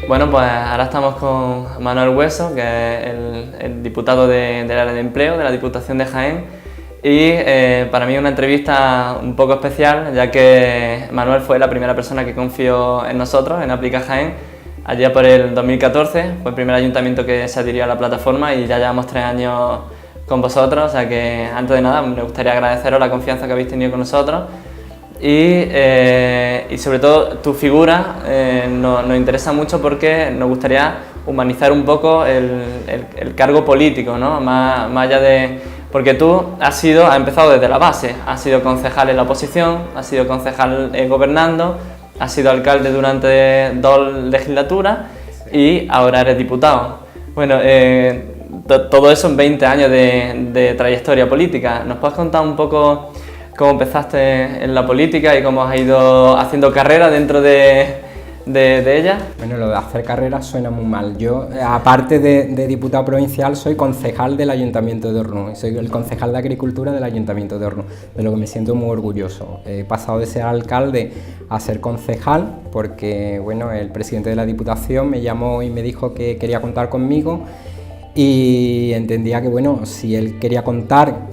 Bueno, pues ahora estamos con Manuel Hueso, que es el diputado del área de empleo de la Diputación de Jaén, y para mí es una entrevista un poco especial, ya que Manuel fue la primera persona que confió en nosotros, en Aplica Jaén, allá por el 2014, fue el primer ayuntamiento que se adhirió a la plataforma y ya llevamos 3 años con vosotros, o sea que antes de nada me gustaría agradeceros la confianza que habéis tenido con nosotros. Y sobre todo tu figura nos interesa mucho porque nos gustaría humanizar un poco el cargo político, ¿no? Más allá de... Porque tú has empezado desde la base, has sido concejal en la oposición, has sido concejal gobernando, has sido alcalde durante 2 legislaturas y ahora eres diputado. Bueno, todo eso en 20 años de trayectoria política. ¿Nos puedes contar un poco cómo empezaste en la política y cómo has ido haciendo carrera dentro de ella? Bueno, lo de hacer carrera suena muy mal. Yo, aparte de diputado provincial, soy concejal del Ayuntamiento de Ornú. Soy el concejal de Agricultura del Ayuntamiento de Ornú, de lo que me siento muy orgulloso. He pasado de ser alcalde a ser concejal porque, bueno, el presidente de la Diputación me llamó y me dijo que quería contar conmigo. Y entendía que, bueno, si él quería contar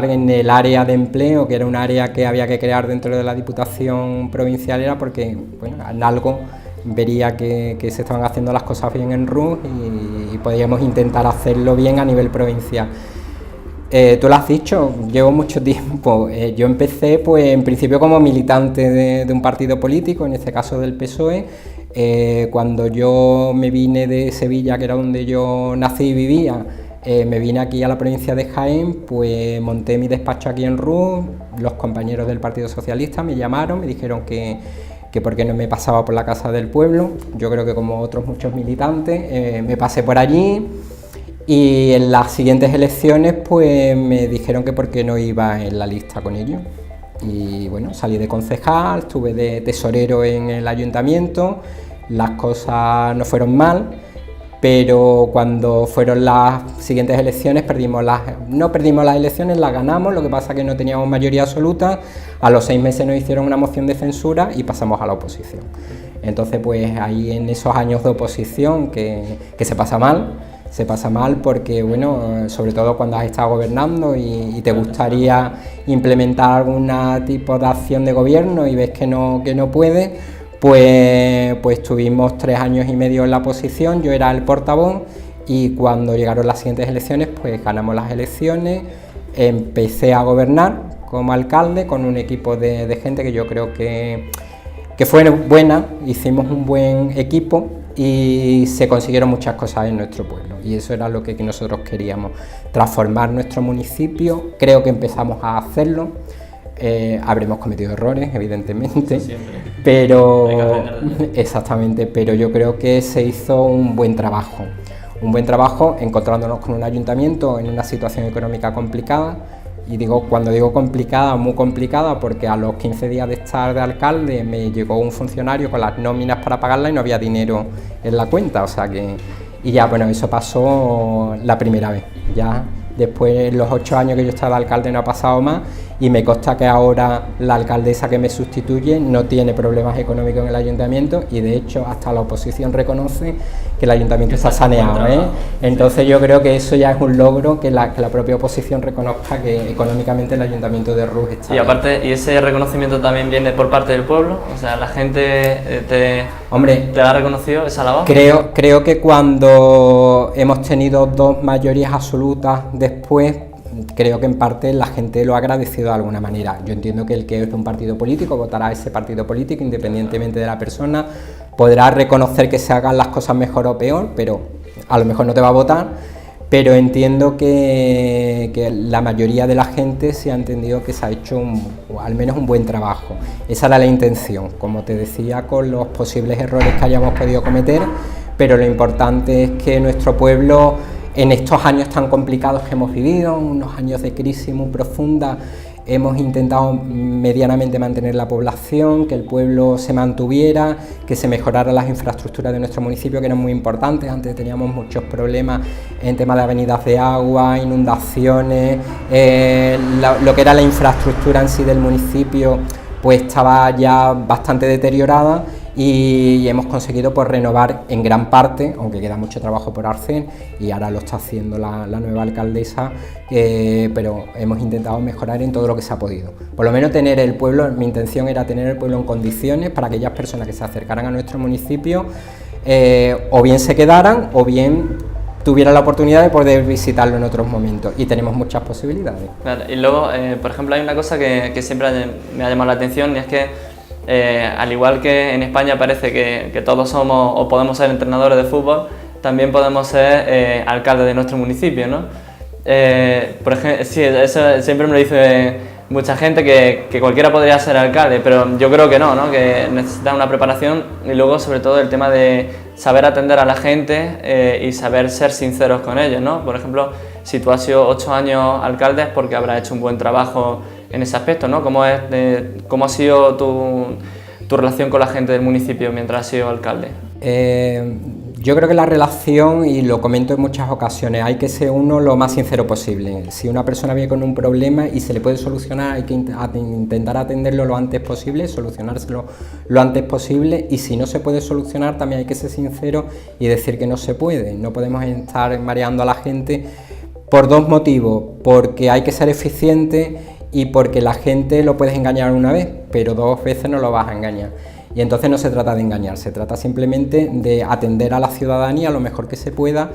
en el área de empleo, que era un área que había que crear dentro de la Diputación Provincial, era porque, bueno, en algo vería que se estaban haciendo las cosas bien en RUS y podíamos intentar hacerlo bien a nivel provincial. Tú lo has dicho, llevo mucho tiempo. Yo empecé, pues, en principio como militante de un partido político, en este caso del PSOE. Cuando yo me vine de Sevilla, que era donde yo nací y vivía, me vine aquí a la provincia de Jaén, pues monté mi despacho aquí en RUS. Los compañeros del Partido Socialista me llamaron, me dijeron que por qué no me pasaba por la Casa del Pueblo. Yo creo que como otros muchos militantes, me pasé por allí. Y en las siguientes elecciones pues me dijeron que por qué no iba en la lista con ellos. Y bueno, salí de concejal, estuve de tesorero en el ayuntamiento, las cosas no fueron mal, pero cuando fueron las siguientes elecciones no perdimos las elecciones, las ganamos, lo que pasa que no teníamos mayoría absoluta. A los 6 meses nos hicieron una moción de censura y pasamos a la oposición. Entonces pues ahí en esos años de oposición que se pasa mal porque, bueno, sobre todo cuando has estado gobernando y te gustaría implementar algún tipo de acción de gobierno y ves que no puedes, pues tuvimos 3 años y medio en la oposición, yo era el portavoz y cuando llegaron las siguientes elecciones, pues ganamos las elecciones, empecé a gobernar como alcalde con un equipo de gente que yo creo que fue buena, hicimos un buen equipo y se consiguieron muchas cosas en nuestro pueblo y eso era lo que nosotros queríamos, transformar nuestro municipio. Creo que empezamos a hacerlo, habremos cometido errores evidentemente, pero exactamente, pero yo creo que se hizo un buen trabajo encontrándonos con un ayuntamiento en una situación económica complicada. Y cuando digo complicada, muy complicada, porque a los 15 días de estar de alcalde me llegó un funcionario con las nóminas para pagarla y no había dinero en la cuenta, o sea que... Y ya, bueno, eso pasó la primera vez. Ya después, los 8 años que yo estaba de alcalde no ha pasado más y me consta que ahora la alcaldesa que me sustituye no tiene problemas económicos en el ayuntamiento y de hecho hasta la oposición reconoce que el ayuntamiento está saneado, ¿eh? Entonces yo creo que eso ya es un logro, que la propia oposición reconozca que económicamente el ayuntamiento de RUS está... Y aparte, ¿y ese reconocimiento también viene por parte del pueblo? O sea, la gente te ha reconocido esa labor. Creo que cuando hemos tenido 2 mayorías absolutas después, creo que en parte la gente lo ha agradecido de alguna manera. Yo entiendo que el que es de un partido político votará a ese partido político independientemente de la persona, podrá reconocer que se hagan las cosas mejor o peor, pero a lo mejor no te va a votar, pero entiendo que la mayoría de la gente se ha entendido que se ha hecho al menos un buen trabajo. Esa era la intención, como te decía, con los posibles errores que hayamos podido cometer, pero lo importante es que nuestro pueblo, en estos años tan complicados que hemos vivido, unos años de crisis muy profunda, hemos intentado medianamente mantener la población, que el pueblo se mantuviera, que se mejoraran las infraestructuras de nuestro municipio, que eran muy importantes. Antes teníamos muchos problemas en tema de avenidas de agua, inundaciones, lo que era la infraestructura en sí del municipio pues estaba ya bastante deteriorada, y hemos conseguido pues renovar en gran parte, aunque queda mucho trabajo por hacer y ahora lo está haciendo la nueva alcaldesa, pero hemos intentado mejorar en todo lo que se ha podido. Por lo menos tener el pueblo, mi intención era tener el pueblo en condiciones para aquellas personas que se acercaran a nuestro municipio, o bien se quedaran o bien tuviera la oportunidad de poder visitarlo en otros momentos, y tenemos muchas posibilidades. Claro, y luego, por ejemplo, hay una cosa que siempre me ha llamado la atención, y es que al igual que en España parece que todos somos o podemos ser entrenadores de fútbol, también podemos ser alcaldes de nuestro municipio, ¿no? Por ejemplo, sí, eso siempre me lo dice mucha gente, que cualquiera podría ser alcalde, pero yo creo que no, que necesita una preparación, y luego sobre todo el tema de saber atender a la gente y saber ser sinceros con ellos, ¿no? Por ejemplo, si tú has sido 8 años alcalde es porque habrás hecho un buen trabajo en ese aspecto, ¿no? ¿Cómo ha sido tu relación con la gente del municipio mientras has sido alcalde? Yo creo que la relación, y lo comento en muchas ocasiones, hay que ser uno lo más sincero posible. Si una persona viene con un problema y se le puede solucionar, hay que intentar atenderlo lo antes posible, solucionárselo lo antes posible, y si no se puede solucionar también hay que ser sincero y decir que no se puede. No podemos estar mareando a la gente por 2 motivos: porque hay que ser eficiente y porque la gente lo puedes engañar una vez, pero 2 veces no lo vas a engañar. Y entonces no se trata de engañar, se trata simplemente de atender a la ciudadanía lo mejor que se pueda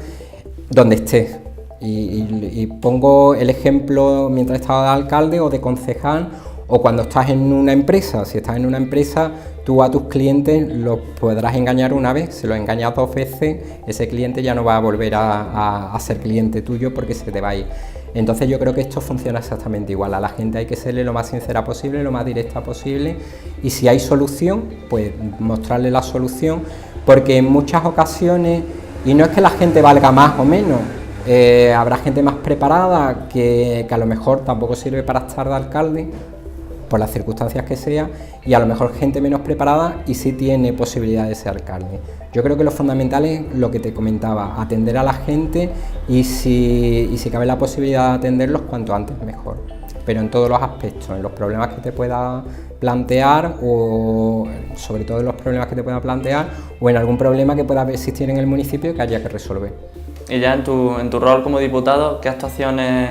donde esté. Y pongo el ejemplo mientras estaba de alcalde o de concejal, o cuando estás en una empresa. Si estás en una empresa, tú a tus clientes los podrás engañar una vez. Si los engañas 2 veces, ese cliente ya no va a volver a ser cliente tuyo, porque se te va a ir. Entonces yo creo que esto funciona exactamente igual. A la gente hay que serle lo más sincera posible, lo más directa posible, y si hay solución, pues mostrarle la solución, porque en muchas ocasiones, y no es que la gente valga más o menos, habrá gente más preparada que a lo mejor tampoco sirve para estar de alcalde, por las circunstancias que sea, y a lo mejor gente menos preparada y sí tiene posibilidad de ser alcalde. Yo creo que lo fundamental es lo que te comentaba, atender a la gente, y si cabe la posibilidad de atenderlos cuanto antes mejor, pero en todos los aspectos, en los problemas que te pueda plantear, o sobre todo en los problemas que te pueda plantear, o en algún problema que pueda existir en el municipio que haya que resolver. Y ya en tu rol como diputado, ¿qué actuaciones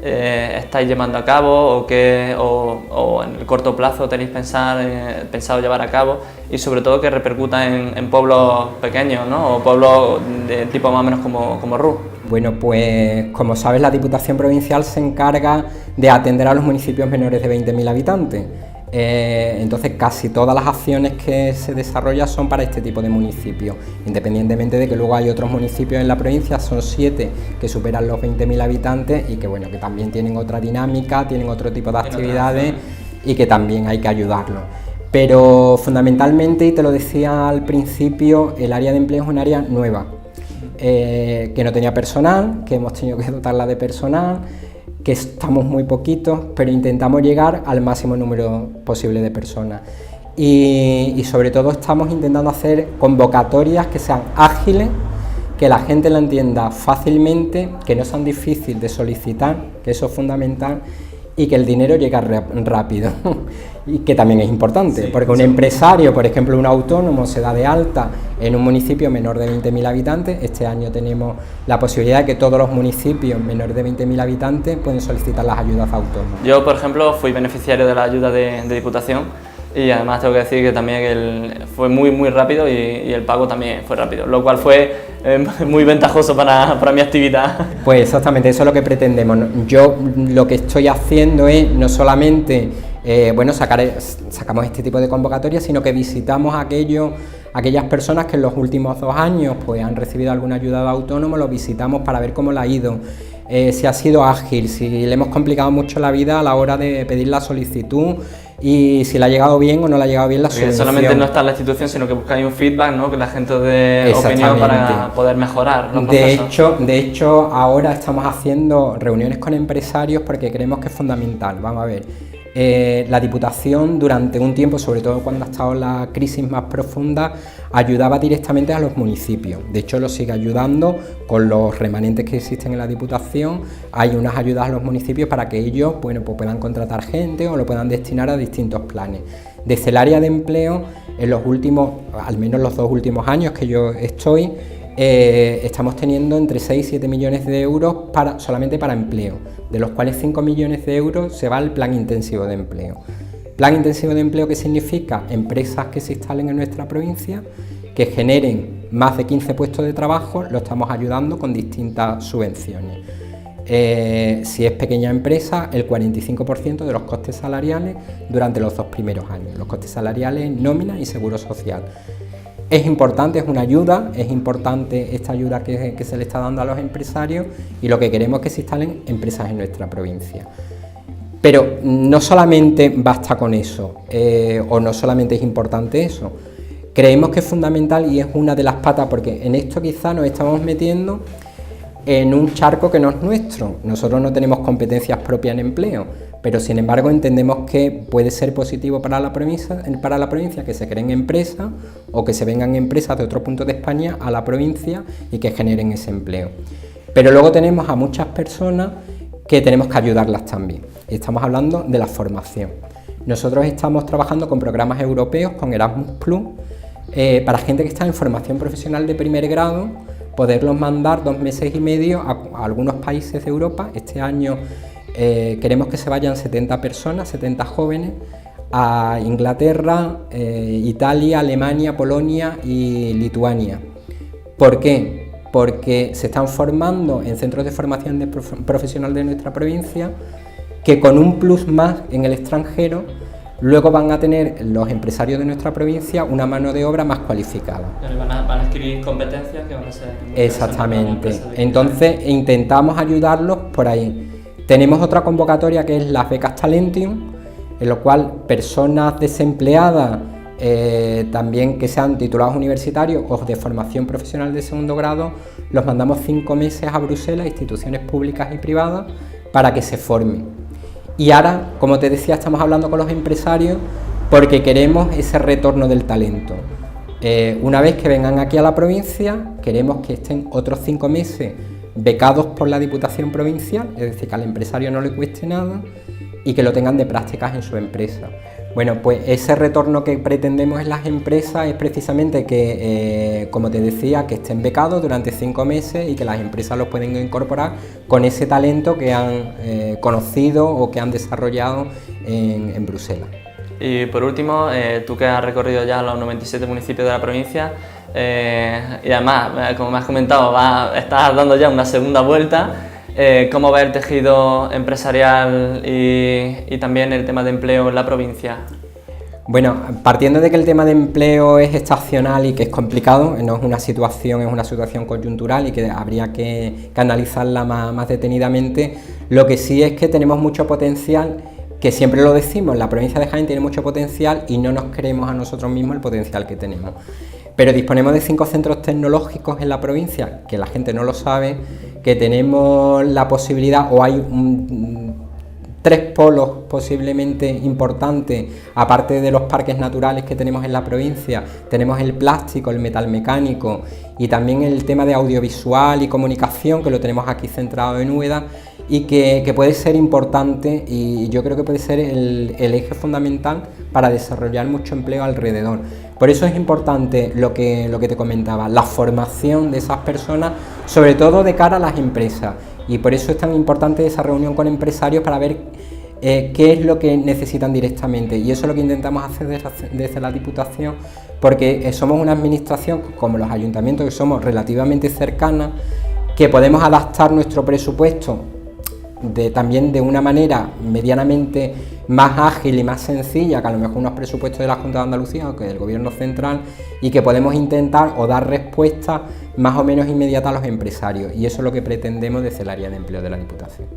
estáis llevando a cabo, o en el corto plazo tenéis pensado llevar a cabo, y sobre todo que repercuta en pueblos pequeños, ¿no? O pueblos de tipo más o menos como Rus? Bueno, pues como sabes, la Diputación Provincial se encarga de atender a los municipios menores de 20.000 habitantes. Entonces casi todas las acciones que se desarrollan son para este tipo de municipios, independientemente de que luego hay otros municipios en la provincia, son 7 que superan los 20.000 habitantes y que bueno, que también tienen otra dinámica, tienen otro tipo de actividades y que también hay que ayudarlos. Pero fundamentalmente, y te lo decía al principio, el área de empleo es un área nueva, que no tenía personal, que hemos tenido que dotarla de personal, que estamos muy poquitos, pero intentamos llegar al máximo número posible de personas. Y sobre todo estamos intentando hacer convocatorias que sean ágiles, que la gente la entienda fácilmente, que no sean difíciles de solicitar, que eso es fundamental, y que el dinero llegue rápido, y que también es importante, porque un empresario, por ejemplo un autónomo, se da de alta en un municipio menor de 20.000 habitantes. Este año tenemos la posibilidad de que todos los municipios menores de 20.000 habitantes pueden solicitar las ayudas autónomas. Yo, por ejemplo, fui beneficiario de la ayuda de Diputación, y además tengo que decir que también fue muy rápido, y el pago también fue rápido, lo cual fue muy ventajoso para mi actividad. Pues exactamente, eso es lo que pretendemos. Yo lo que estoy haciendo es no solamente sacamos este tipo de convocatorias, sino que visitamos aquellas personas que en los últimos 2 años pues han recibido alguna ayuda de autónomo, los visitamos para ver cómo le ha ido, si ha sido ágil, si le hemos complicado mucho la vida a la hora de pedir la solicitud, y si le ha llegado bien o no le ha llegado bien la solución. Solamente no está en la institución, sino que buscáis un feedback, ¿no? Que la gente dé opinión para poder mejorar los procesos. De hecho, ahora estamos haciendo reuniones con empresarios porque creemos que es fundamental. Vamos a ver, La Diputación durante un tiempo, sobre todo cuando ha estado la crisis más profunda, ayudaba directamente a los municipios. De hecho, lo sigue ayudando con los remanentes que existen en la Diputación. Hay unas ayudas a los municipios para que ellos, bueno, pues puedan contratar gente o lo puedan destinar a distintos planes. Desde el área de empleo, en los últimos, al menos los 2 últimos años que yo estoy, estamos teniendo entre 6 y 7 millones de euros solamente para empleo, de los cuales 5 millones de euros se va al plan intensivo de empleo. Plan intensivo de empleo, ¿qué significa? Empresas que se instalen en nuestra provincia, que generen más de 15 puestos de trabajo, lo estamos ayudando con distintas subvenciones. Si es pequeña empresa, el 45% de los costes salariales durante los 2 primeros años, los costes salariales, nómina y seguro social. Es importante, es una ayuda, es importante esta ayuda que se le está dando a los empresarios, y lo que queremos es que se instalen empresas en nuestra provincia. Pero no solamente basta con eso, o no solamente es importante eso. Creemos que es fundamental y es una de las patas, porque en esto quizá nos estamos metiendo en un charco que no es nuestro. Nosotros no tenemos competencias propias en empleo, pero sin embargo entendemos que puede ser positivo para la provincia que se creen empresas o que se vengan empresas de otro punto de España a la provincia y que generen ese empleo. Pero luego tenemos a muchas personas que tenemos que ayudarlas también. Y estamos hablando de la formación. Nosotros estamos trabajando con programas europeos, con Erasmus+, para gente que está en formación profesional de primer grado, poderlos mandar 2 meses y medio a algunos países de Europa. Este año queremos que se vayan 70 personas, 70 jóvenes, a Inglaterra, Italia, Alemania, Polonia y Lituania. ¿Por qué? Porque se están formando en centros de formación profesional de nuestra provincia, que con un plus más en el extranjero, luego van a tener los empresarios de nuestra provincia una mano de obra más cualificada. Van a adquirir competencias que van a ser... Exactamente. Entonces intentamos ayudarlos por ahí. Tenemos otra convocatoria que es las becas Talentium, en lo cual personas desempleadas, también que sean titulados universitarios o de formación profesional de segundo grado, los mandamos 5 meses a Bruselas, instituciones públicas y privadas, para que se formen. Y ahora, como te decía, estamos hablando con los empresarios porque queremos ese retorno del talento. Una vez que vengan aquí a la provincia, queremos que estén otros 5 meses becados por la Diputación Provincial, es decir, que al empresario no le cueste nada y que lo tengan de prácticas en su empresa. Bueno, pues ese retorno que pretendemos en las empresas es precisamente que, como te decía, que estén becados durante 5 meses y que las empresas los pueden incorporar con ese talento que han conocido o que han desarrollado en Bruselas. Y por último, tú que has recorrido ya los 97 municipios de la provincia, y además, como me has comentado, estás dando ya una segunda vuelta. ¿Cómo va el tejido empresarial y también el tema de empleo en la provincia? Bueno, partiendo de que el tema de empleo es estacional y que es complicado, no es una situación coyuntural y que habría que analizarla más detenidamente, lo que sí es que tenemos mucho potencial, que siempre lo decimos, la provincia de Jaén tiene mucho potencial y no nos creemos a nosotros mismos el potencial que tenemos. Pero disponemos de 5 centros tecnológicos en la provincia, que la gente no lo sabe, que tenemos la posibilidad, o hay 3 polos posiblemente importantes, aparte de los parques naturales que tenemos en la provincia. Tenemos el plástico, el metal mecánico y también el tema de audiovisual y comunicación, que lo tenemos aquí centrado en Úbeda, y que puede ser importante, y yo creo que puede ser el eje fundamental para desarrollar mucho empleo alrededor. Por eso es importante lo que te comentaba, la formación de esas personas, sobre todo de cara a las empresas, y por eso es tan importante esa reunión con empresarios para ver qué es lo que necesitan directamente, y eso es lo que intentamos hacer desde la Diputación, porque somos una administración, como los ayuntamientos, que somos relativamente cercanas, que podemos adaptar nuestro presupuesto también de una manera medianamente más ágil y más sencilla que a lo mejor unos presupuestos de la Junta de Andalucía o que del Gobierno Central, y que podemos intentar o dar respuesta más o menos inmediata a los empresarios, y eso es lo que pretendemos desde el área de empleo de la Diputación.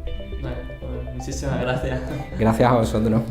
Vale, pues muchísimas gracias. Gracias a vosotros.